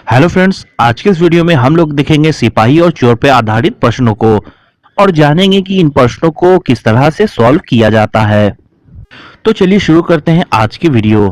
Hello friends, आज के इस वीडियो में हम लोग देखेंगे सिपाही और चोर पे आधारित प्रश्नों को और जानेंगे कि इन प्रश्नों को किस तरह से सॉल्व किया जाता है। तो चलिए शुरू करते हैं आज की वीडियो।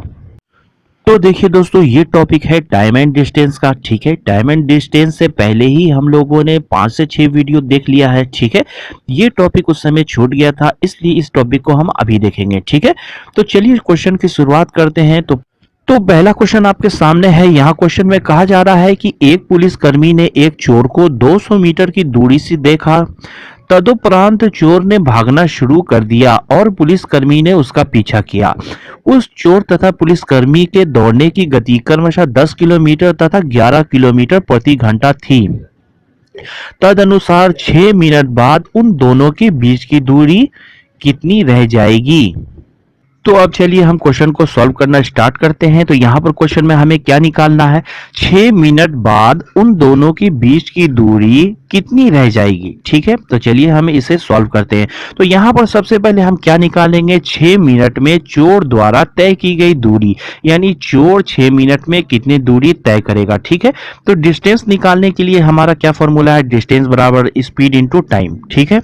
तो देखिए दोस्तों, ये टॉपिक है टाइम एंड डिस्टेंस का। ठीक है, टाइम एंड डिस्टेंस से पहले ही हम लोगों ने 5 से 6 वीडियो देख लिया है। ठीक है, ये टॉपिक उस समय छूट गया था, इसलिए इस टॉपिक को हम अभी देखेंगे। ठीक है, तो चलिए क्वेश्चन की शुरुआत करते हैं। तो पहला क्वेश्चन आपके सामने है। यहाँ क्वेश्चन में कहा जा रहा है कि एक पुलिसकर्मी ने एक चोर को 200 मीटर की दूरी से देखा। तदुपरांत चोर ने भागना शुरू कर दिया और पुलिसकर्मी ने उसका पीछा किया। उस चोर तथा पुलिसकर्मी के दौड़ने की गति क्रमशः 10 किलोमीटर तथा 11 किलोमीटर प्रति घंटा थी। तदनुसार 6 मिनट बाद उन दोनों के बीच की दूरी कितनी रह जाएगी। तो अब चलिए हम क्वेश्चन को सॉल्व करना स्टार्ट करते हैं। तो यहाँ पर क्वेश्चन में हमें क्या निकालना है? 6 मिनट बाद उन दोनों के बीच की दूरी कितनी रह जाएगी। ठीक है, तो चलिए हम इसे सॉल्व करते हैं। तो यहाँ पर सबसे पहले हम क्या निकालेंगे? 6 मिनट में चोर द्वारा तय की गई दूरी, यानी चोर 6 मिनट में कितनी दूरी तय करेगा। ठीक है, तो डिस्टेंस निकालने के लिए हमारा क्या फॉर्मूला है? डिस्टेंस बराबर स्पीड इंटू टाइम। ठीक है,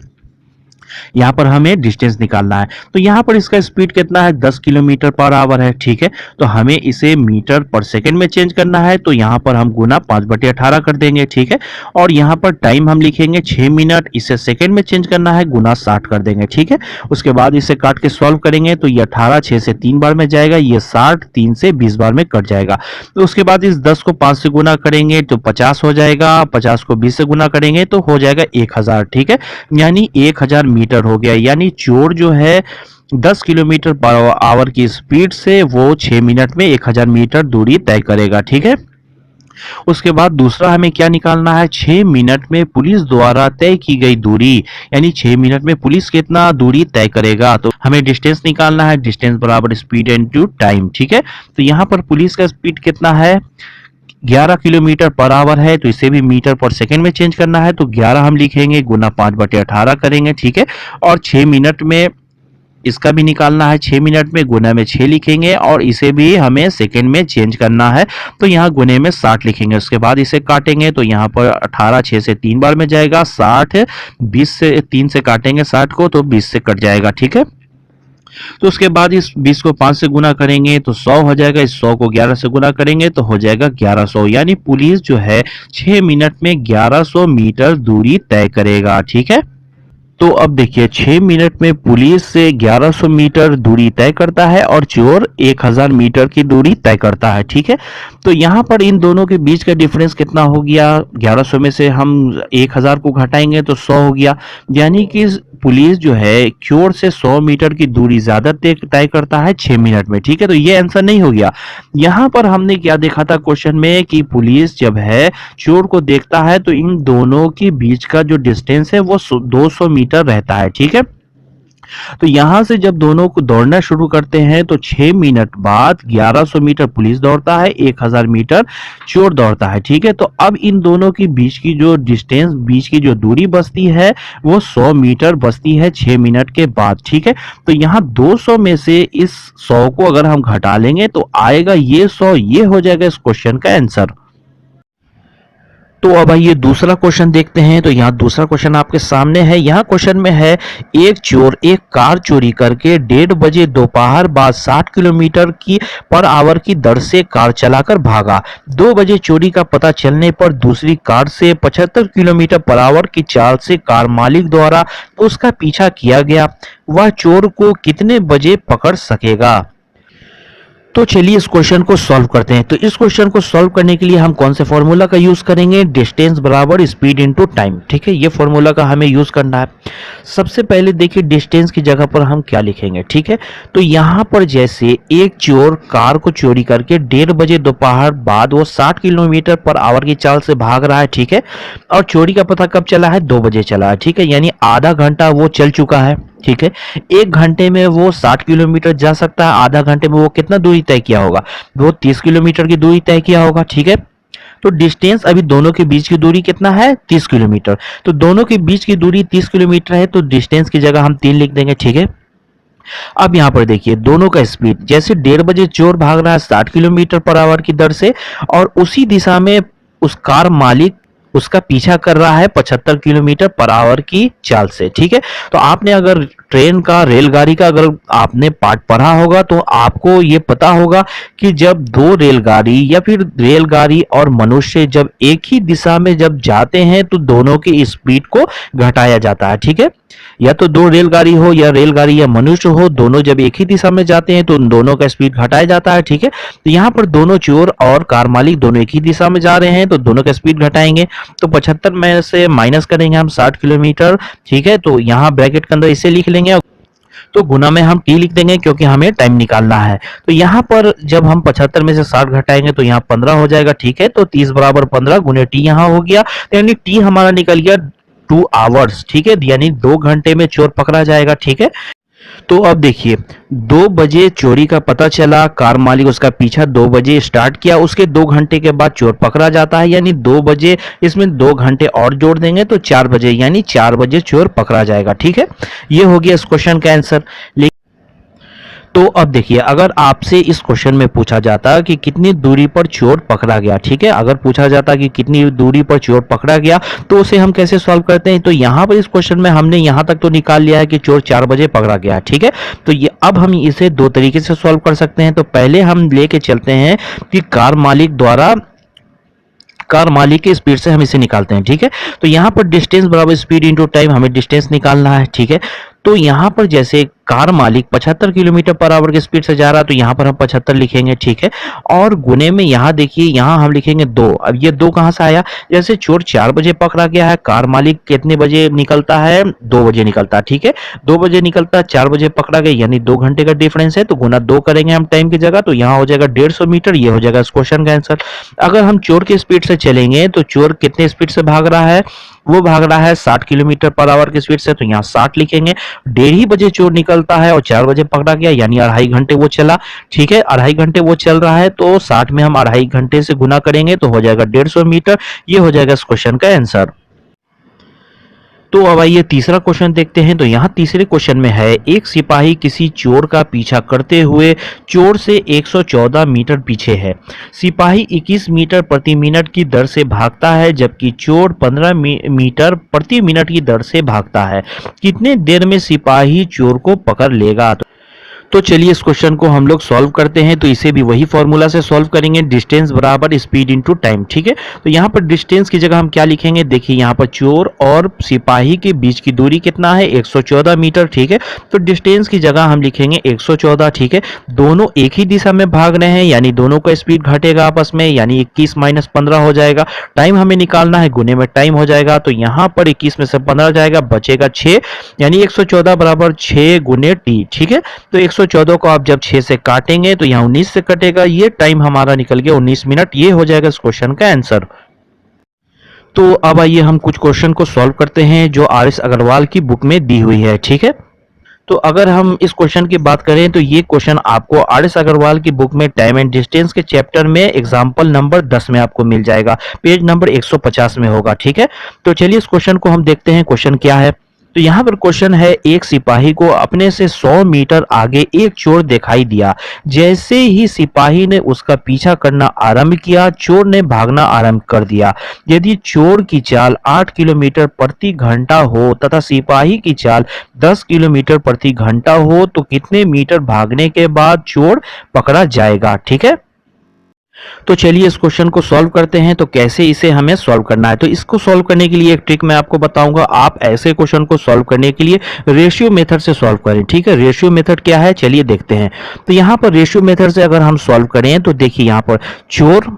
यहाँ पर हमें डिस्टेंस निकालना है। तो यहाँ पर इसका स्पीड कितना है? 10 किलोमीटर पर आवर है। ठीक है, तो हमें इसे मीटर पर सेकंड में चेंज करना है। तो यहाँ पर हम गुना 5/18 कर देंगे। ठीक है, और यहाँ पर टाइम हम लिखेंगे 6 मिनट, इसे सेकंड में चेंज करना है, गुना 60 कर देंगे। ठीक है, उसके बाद इसे काट के सॉल्व करेंगे तो ये 18 6 से 3 बार में जाएगा, ये 60 3 से 20 बार में कट जाएगा। तो उसके बाद इस 10 को 5 से गुना करेंगे तो 50 हो जाएगा, 50 को 20 से गुना करेंगे तो हो जाएगा 1000। ठीक है, यानी 1000 मीटर हो गया। यानी चोर जो है 10 किलोमीटर पर आवर की स्पीड से वो 6 मिनट में 1000 मीटर दूरी तय करेगा। ठीक है, उसके बाद दूसरा हमें क्या निकालना है? 6 मिनट में पुलिस द्वारा तय की गई दूरी, यानी 6 मिनट में पुलिस कितना दूरी तय करेगा। तो हमें डिस्टेंस निकालना है। डिस्टेंस बराबर स्पीड इनटू टाइम। ठीक है, तो यहाँ पर पुलिस का स्पीड कितना है? 11 किलोमीटर पर आवर है, तो इसे भी मीटर पर सेकंड में चेंज करना है। तो 11 हम लिखेंगे, गुना 5/18 करेंगे। ठीक है, और 6 मिनट में इसका भी निकालना है। 6 मिनट में गुना में 6 लिखेंगे और इसे भी हमें सेकंड में चेंज करना है। तो यहाँ गुने में 60 लिखेंगे। उसके बाद इसे काटेंगे तो यहाँ पर 18 6 से 3 बार में जाएगा, 60 20 से 3 से काटेंगे 60 को तो 20 से कट जाएगा। ठीक है, तो उसके बाद इस 20 को 5 से गुना करेंगे तो 100 हो जाएगा, इस 100 को 11 से गुना करेंगे तो हो जाएगा 1100। यानी पुलिस जो है 6 मिनट में 1100 मीटर दूरी तय करेगा। ठीक है, तो अब देखिए 6 मिनट में पुलिस से 1100 मीटर दूरी तय करता है और चोर 1000 मीटर की दूरी तय करता है। ठीक है, तो यहाँ पर इन दोनों के बीच का डिफरेंस कितना हो गया? 1100 में से हम 1000 को घटाएंगे तो 100 हो गया। यानी कि पुलिस जो है चोर से 100 मीटर की दूरी ज्यादा तय करता है 6 मिनट में। ठीक है, तो ये आंसर नहीं हो गया। यहाँ पर हमने क्या देखा था क्वेश्चन में कि पुलिस जब है चोर को देखता है तो इन दोनों के बीच का जो डिस्टेंस है वो 200 मीटर रहता है। ठीक है, तो यहां से जब दोनों को दौड़ना शुरू करते हैं तो 6 मिनट बाद 1100 मीटर पुलिस दौड़ता है, 1000 मीटर चोर दौड़ता है। ठीक है, तो अब इन दोनों के बीच की जो डिस्टेंस, बीच की जो दूरी बचती है वो 100 मीटर बचती है 6 मिनट के बाद। ठीक है, तो यहाँ 200 में से इस 100 को अगर हम घटा लेंगे तो आएगा ये 100, ये हो जाएगा इस क्वेश्चन का आंसर। तो अब आइए दूसरा क्वेश्चन देखते हैं। तो यहाँ दूसरा क्वेश्चन आपके सामने है। यहाँ क्वेश्चन में है, एक चोर एक कार चोरी करके 1:30 बजे दोपहर बाद 60 किलोमीटर की पर आवर की दर से कार चलाकर भागा। 2 बजे चोरी का पता चलने पर दूसरी कार से 75 किलोमीटर पर आवर की चाल से कार मालिक द्वारा उसका पीछा किया गया। वह चोर को कितने बजे पकड़ सकेगा? तो चलिए इस क्वेश्चन को सॉल्व करते हैं। तो इस क्वेश्चन को सॉल्व करने के लिए हम कौन से फॉर्मूला का यूज करेंगे? डिस्टेंस बराबर स्पीड इनटू टाइम। ठीक है, ये फॉर्मूला का हमें यूज करना है। सबसे पहले देखिए डिस्टेंस की जगह पर हम क्या लिखेंगे। ठीक है, तो यहाँ पर जैसे एक चोर कार को चोरी करके 1:30 बजे दोपहर बाद वो 60 किलोमीटर पर आवर की चाल से भाग रहा है। ठीक है, और चोरी का पता कब चला है? 2 बजे चला है। ठीक है, यानी आधा घंटा वो चल चुका है। ठीक है, 1 घंटे में वो 60 किलोमीटर जा सकता है, आधा घंटे में वो कितना दूरी तय किया होगा? वो 30 किलोमीटर की दूरी तय किया होगा। ठीक है, तो डिस्टेंस अभी दोनों के बीच की दूरी कितना है? 30 किलोमीटर। तो दोनों के बीच की दूरी 30 किलोमीटर है, तो डिस्टेंस की जगह हम 3 लिख देंगे। ठीक है, अब यहाँ पर देखिए दोनों का स्पीड, जैसे 1:30 बजे चोर भाग रहा है 60 किलोमीटर पर आवर की दर से और उसी दिशा में उस कार मालिक उसका पीछा कर रहा है 75 किलोमीटर पर आवर की चाल से। ठीक है, तो आपने अगर ट्रेन का, रेलगाड़ी का अगर आपने पार्ट पढ़ा होगा तो आपको ये पता होगा कि जब दो रेलगाड़ी या फिर रेलगाड़ी और मनुष्य जब एक ही दिशा में जब जाते हैं तो दोनों की स्पीड को घटाया जाता है। ठीक है, या तो दो रेलगाड़ी हो या रेलगाड़ी या मनुष्य हो, दोनों जब एक ही दिशा में जाते हैं तो उन दोनों का स्पीड घटाया जाता है। ठीक है, तो यहाँ पर दोनों चोर और कार मालिक दोनों एक ही दिशा में जा रहे हैं तो दोनों का स्पीड घटाएंगे। तो 75 में से माइनस करेंगे हम 60 किलोमीटर। ठीक है, तो यहाँ ब्रैकेट के अंदर इसे लिख लेंगे, तो गुना में हम टी लिख देंगे क्योंकि हमें टाइम निकालना है। तो यहाँ पर जब हम 75 में से 60 घटाएंगे तो यहाँ 15 हो जाएगा। ठीक है, तो 30 बराबर 15 गुने टी यहाँ हो गया, तो यानी टी हमारा निकल गया 2 आवर्स। ठीक है, यानी 2 घंटे में चोर पकड़ा जाएगा। ठीक है, तो अब देखिए 2 बजे चोरी का पता चला, कार मालिक उसका पीछा 2 बजे स्टार्ट किया, उसके 2 घंटे के बाद चोर पकड़ा जाता है, यानी 2 बजे, इसमें 2 घंटे और जोड़ देंगे तो 4 बजे, यानी 4 बजे चोर पकड़ा जाएगा। ठीक है, ये हो गया इस क्वेश्चन का आंसर। तो अब देखिए, अगर आपसे इस क्वेश्चन में पूछा जाता कि कितनी दूरी पर चोर पकड़ा गया, ठीक है, अगर पूछा जाता कि कितनी दूरी पर चोर पकड़ा गया तो उसे हम कैसे सॉल्व करते हैं। तो यहाँ पर इस क्वेश्चन में हमने यहाँ तक तो निकाल लिया है कि चोर 4 बजे पकड़ा गया। ठीक है, तो ये अब हम इसे 2 तरीके से सॉल्व कर सकते हैं। तो पहले हम लेके चलते हैं कि कार मालिक के स्पीड से हम इसे निकालते हैं। ठीक है, तो यहाँ पर डिस्टेंस बराबर स्पीड इंटू टाइम, हमें डिस्टेंस निकालना है। ठीक है, तो यहाँ पर जैसे कार मालिक 75 किलोमीटर पर आवर की स्पीड से जा रहा है तो यहाँ पर हम 75 लिखेंगे। ठीक है, और गुने में यहाँ देखिए, यहाँ हम लिखेंगे 2। अब ये 2 कहाँ से आया, जैसे चोर 4 बजे पकड़ा गया है, कार मालिक कितने बजे निकलता है, 2 बजे निकलता है। ठीक है, 2 बजे निकलता है, 4 बजे पकड़ा गया, यानी 2 घंटे का डिफरेंस है, तो गुना 2 करेंगे हम टाइम की जगह, तो यहाँ हो जाएगा 150 मीटर। ये हो जाएगा इस क्वेश्चन का आंसर। अगर हम चोर की स्पीड से चलेंगे तो चोर कितने स्पीड से भाग रहा है, वो भाग रहा है 60 किलोमीटर पर आवर की स्पीड से, तो यहाँ 60 लिखेंगे। 1:30 बजे चोर निकलता है और 4 बजे पकड़ा गया, यानी 2.5 घंटे वो चला। ठीक है, 2.5 घंटे वो चल रहा है, तो 60 में हम 2.5 घंटे से गुना करेंगे तो हो जाएगा 150 मीटर। ये हो जाएगा इस क्वेश्चन का आंसर। तो अब आइए तीसरा क्वेश्चन देखते हैं। तो यहाँ तीसरे क्वेश्चन में है, एक सिपाही किसी चोर का पीछा करते हुए चोर से 114 मीटर पीछे है। सिपाही 21 मीटर प्रति मिनट की दर से भागता है जबकि चोर 15 मीटर प्रति मिनट की दर से भागता है। कितने देर में सिपाही चोर को पकड़ लेगा। तो चलिए इस क्वेश्चन को हम लोग सॉल्व करते हैं। तो इसे भी वही फॉर्मूला से सॉल्व करेंगे, डिस्टेंस बराबर स्पीड इनटू टाइम। ठीक है, तो यहाँ पर डिस्टेंस की जगह हम क्या लिखेंगे, देखिए यहाँ पर चोर और सिपाही के बीच की दूरी कितना है, 114 मीटर। ठीक है, तो डिस्टेंस की जगह हम लिखेंगे 114। ठीक है, दोनों एक ही दिशा में भाग रहे हैं, यानी दोनों का स्पीड घटेगा आपस में, यानी 21 माइनस 15 हो जाएगा। टाइम हमें निकालना है, गुने में टाइम हो जाएगा, तो यहाँ पर 21 में से 15 जाएगा, बचेगा 6, यानी 114 बराबर 6 गुने टी। ठीक है, तो 114 को आप जब 6 से काटेंगे तो यहाँ 19 से कटेगा, ये टाइम हमारा निकल गया 19 मिनट। ये हो जाएगा इस क्वेश्चन का आंसर। तो अब आइए हम कुछ क्वेश्चन को सॉल्व करते हैं जो आर.एस. अग्रवाल की बुक में दी हुई है। ठीक है, तो अगर हम इस क्वेश्चन की बात करें तो ये क्वेश्चन आपको आर.एस. अग्रवाल की बुक में टाइम एंड डिस्टेंस के चैप्टर में एग्जाम्पल नंबर 10 में आपको मिल जाएगा, पेज नंबर 150 में होगा। ठीक है, तो चलिए इस क्वेश्चन को हम देखते हैं, क्वेश्चन क्या है। तो यहाँ पर क्वेश्चन है, एक सिपाही को अपने से 100 मीटर आगे एक चोर दिखाई दिया। जैसे ही सिपाही ने उसका पीछा करना आरंभ किया, चोर ने भागना आरंभ कर दिया। यदि चोर की चाल 8 किलोमीटर प्रति घंटा हो तथा सिपाही की चाल 10 किलोमीटर प्रति घंटा हो तो कितने मीटर भागने के बाद चोर पकड़ा जाएगा। ठीक है, तो चलिए इस क्वेश्चन को सॉल्व करते हैं। तो कैसे इसे हमें सॉल्व करना है, तो इसको सॉल्व करने के लिए एक ट्रिक मैं आपको बताऊंगा। आप ऐसे क्वेश्चन को सॉल्व करने के लिए रेशियो मेथड से सॉल्व करें। ठीक है, रेशियो मेथड क्या है, चलिए देखते हैं। तो यहाँ पर रेशियो मेथड से अगर हम सॉल्व करें तो देखिए यहाँ पर चोर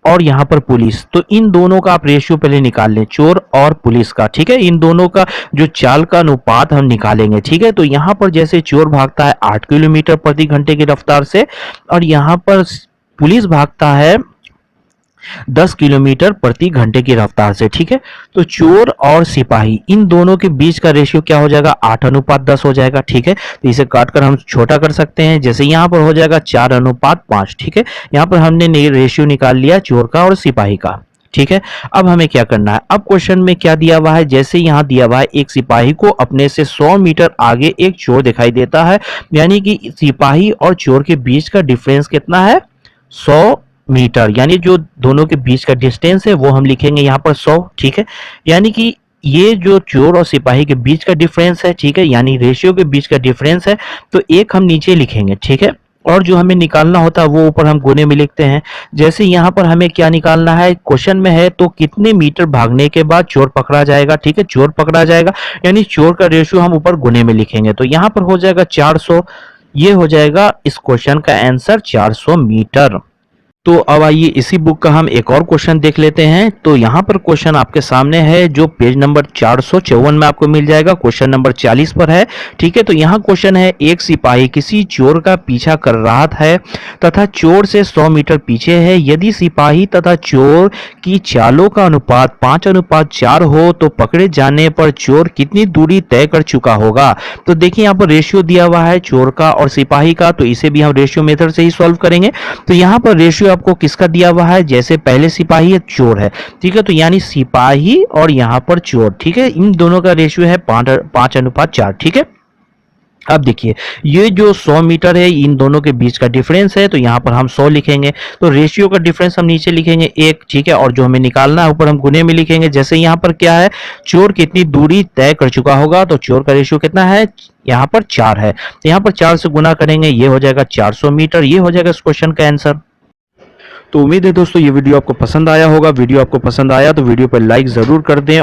और यहाँ पर पुलिस, तो इन दोनों का आप रेशियो पहले निकाल लें, चोर और पुलिस का। ठीक है, इन दोनों का जो चाल का अनुपात हम निकालेंगे। ठीक है, तो यहाँ पर जैसे चोर भागता है 8 किलोमीटर प्रति घंटे की रफ्तार से और यहाँ पर पुलिस भागता है 10 किलोमीटर प्रति घंटे की रफ्तार से। ठीक है, तो चोर और सिपाही इन दोनों के बीच का रेशियो क्या हो जाएगा, 8:10 हो जाएगा। ठीक है, तो इसे काटकर हम छोटा कर सकते हैं, जैसे यहाँ पर हो जाएगा 4:5। ठीक है, यहाँ पर हमने रेशियो निकाल लिया चोर का और सिपाही का। ठीक है, अब हमें क्या करना है, अब क्वेश्चन में क्या दिया हुआ है, जैसे यहाँ दिया हुआ है एक सिपाही को अपने से 100 मीटर आगे एक चोर दिखाई देता है, यानी कि सिपाही और चोर के बीच का डिफरेंस कितना है, 100 मीटर, यानी जो दोनों के बीच का डिस्टेंस है वो हम लिखेंगे यहाँ पर 100, ठीक है। यानी कि ये जो चोर और सिपाही के बीच का डिफरेंस है, ठीक है, यानी रेशियो के बीच का डिफरेंस है, तो एक हम नीचे लिखेंगे, ठीक है, और जो हमें निकालना होता है वो ऊपर हम गुने में लिखते हैं। जैसे यहाँ पर हमें क्या निकालना है, क्वेश्चन में है तो कितने मीटर भागने के बाद चोर पकड़ा जाएगा, ठीक है, चोर पकड़ा जाएगा, यानी चोर का रेशियो हम ऊपर गुने में लिखेंगे, तो यहाँ पर हो जाएगा 400। ये हो जाएगा इस क्वेश्चन का आंसर 400 मीटर। तो अब आइए इसी बुक का हम एक और क्वेश्चन देख लेते हैं। तो यहाँ पर क्वेश्चन आपके सामने है जो पेज नंबर 454 में आपको मिल जाएगा, क्वेश्चन नंबर 40 पर है, ठीक है। तो यहाँ क्वेश्चन है, एक सिपाही किसी चोर का पीछा कर रहा है तथा चोर से 100 मीटर पीछे है। यदि सिपाही तथा चोर की चालों का अनुपात 5:4 हो तो पकड़े जाने पर चोर कितनी दूरी तय कर चुका होगा। तो देखिए यहाँ पर रेशियो दिया हुआ है चोर का और सिपाही का, तो इसे भी हम रेशियो मेथड से ही सॉल्व करेंगे। तो यहाँ पर रेशियो आपको किसका दिया हुआ है, जैसे पहले सिपाही है चोर है, ठीक है, तो यानी सिपाही और यहाँ पर चोर, ठीक है, इन दोनों का रेशियो है 5:4, ठीक है। अब देखिए ये जो 100 मीटर है इन दोनों के बीच का डिफरेंस है, तो यहाँ पर हम 100 लिखेंगे, तो रेशियो का डिफरेंस हम नीचे लिखेंगे 1, ठीक है, और जो हमें निकालना है ऊपर हम गुने में लिखेंगे। जैसे यहाँ पर क्या है, चोर कितनी दूरी तय कर चुका होगा, तो चोर का रेशियो कितना है, यहाँ पर 4 है, तो यहाँ पर 4 से गुना करेंगे, ये हो जाएगा 400 मीटर, ये हो जाएगा इस क्वेश्चन का आंसर। तो उम्मीद है दोस्तों ये वीडियो आपको पसंद आया होगा। वीडियो आपको पसंद आया तो वीडियो पर लाइक जरूर कर दें।